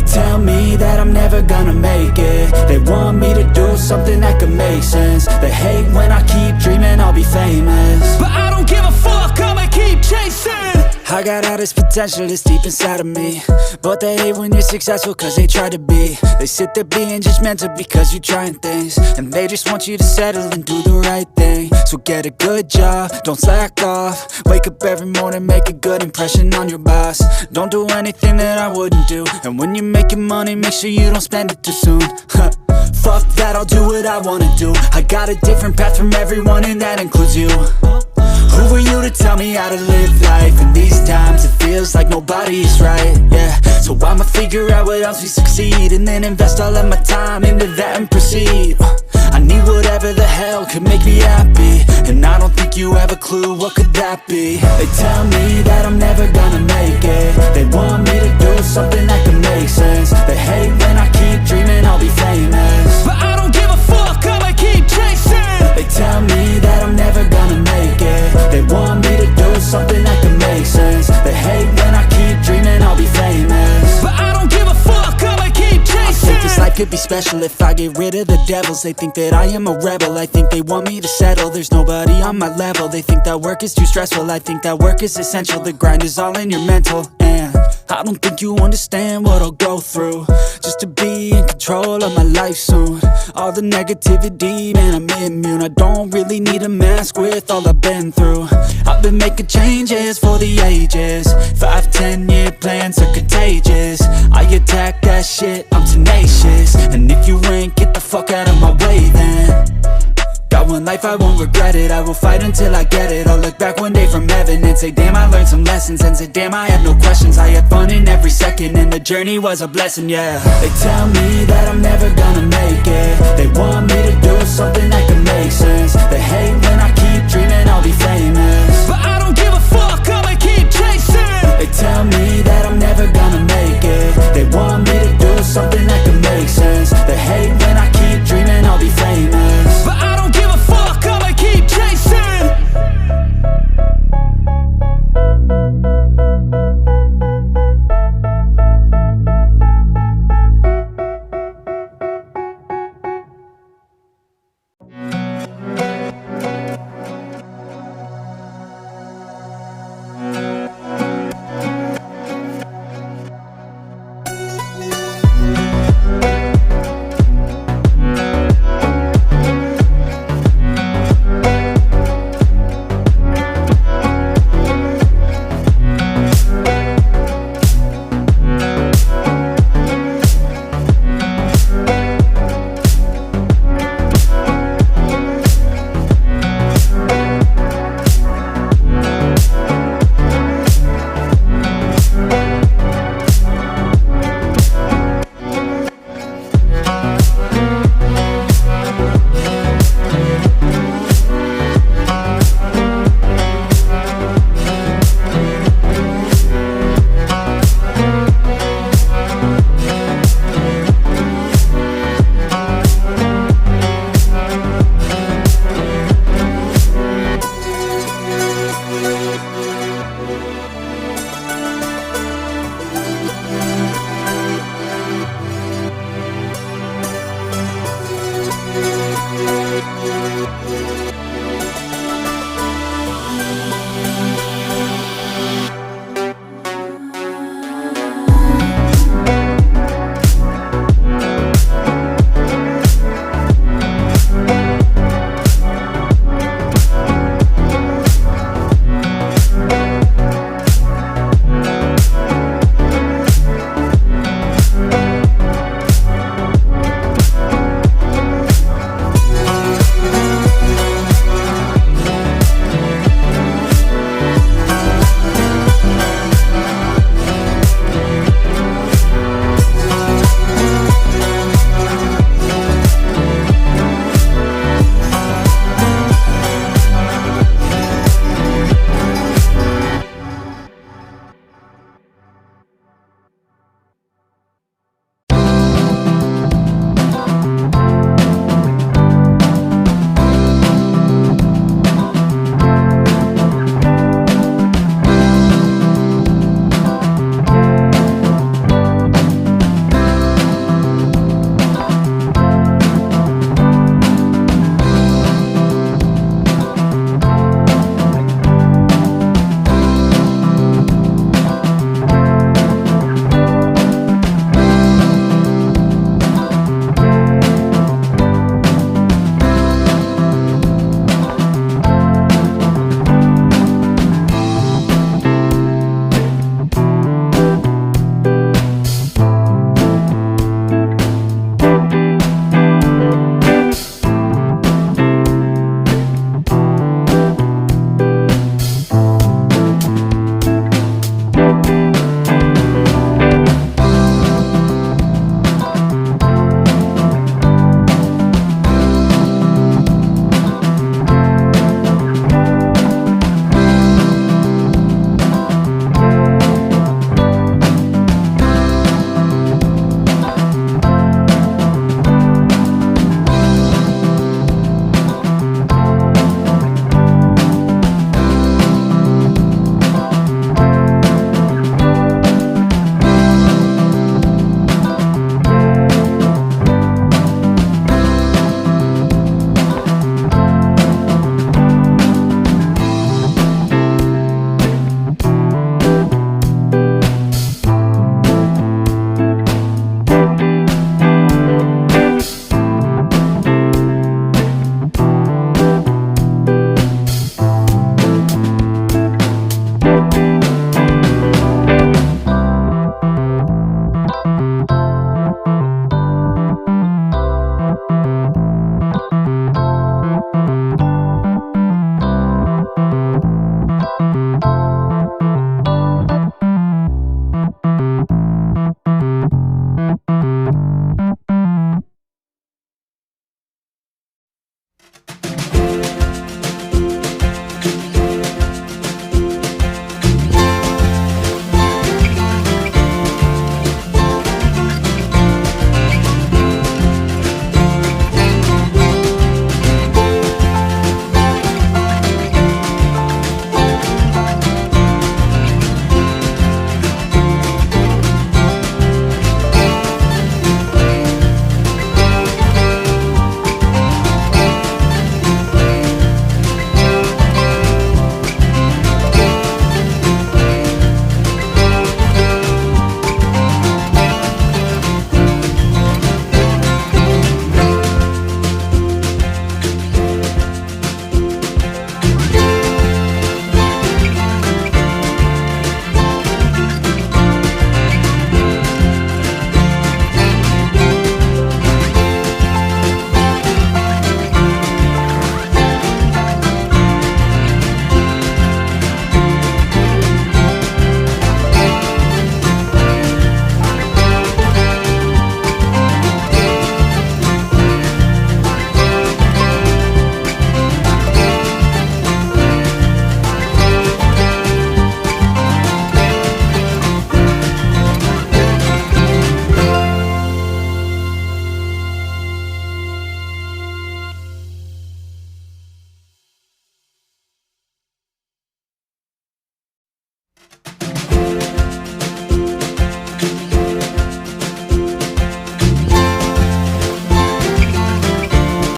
tell me that I'm never gonna make it. They want me to do something that could make sense. They hate when I keep dreaming I'll be famous, but I don't give a fuck, I'ma keep chasing. I got all this potential that's deep inside of me, but they hate when you're successful cause they try to be. They sit there being judgmental because you're trying things, and they just want you to settle and do the right thing. So get a good job, don't slack off. Wake up every morning, make a good impression on your boss. Don't do anything that I wouldn't do, and when you're making money, make sure you don't spend it too soon. Fuck that, I'll do what I wanna do. I got a different path from everyone, and that includes you. Who are you to tell me how to live life? In these times it feels like nobody is right, yeah. So I'ma figure out what else we succeed, and then invest all of my time into that and proceed. I need whatever the hell could make me happy, and I don't think you have a clue what could that be. They tell me that I'm never gonna make it. They want me to do something that could make sense. They hate when I keep dreaming I'll be famous, but I don't give a fuck, I'ma keep chasing. They tell me that I'm never gonna make it. They want me to do something that can make sense. They hate when I keep dreaming I'll be famous, but I don't give a fuck, I'ma keep chasing. I think this life could be special if I get rid of the devils. They think that I am a rebel, I think they want me to settle. There's nobody on my level, they think that work is too stressful. I think that work is essential, the grind is all in your mental. And I don't think you understand what I'll go through just to be in control of my life soon. All the negativity, man, I'm immune. I don't really need a mask with all I've been through. I've been making changes for the ages. 5-10 year plans are contagious. I attack that shit, I'm tenacious. And if you ain't, get the fuck out of my way then. Got one life, I won't regret it. I will fight until I get it. I'll look back one day from heaven and say damn, I learned some lessons. And say damn, I had no questions. I had fun in every second, and the journey was a blessing, yeah. They tell me that I'm never gonna make it.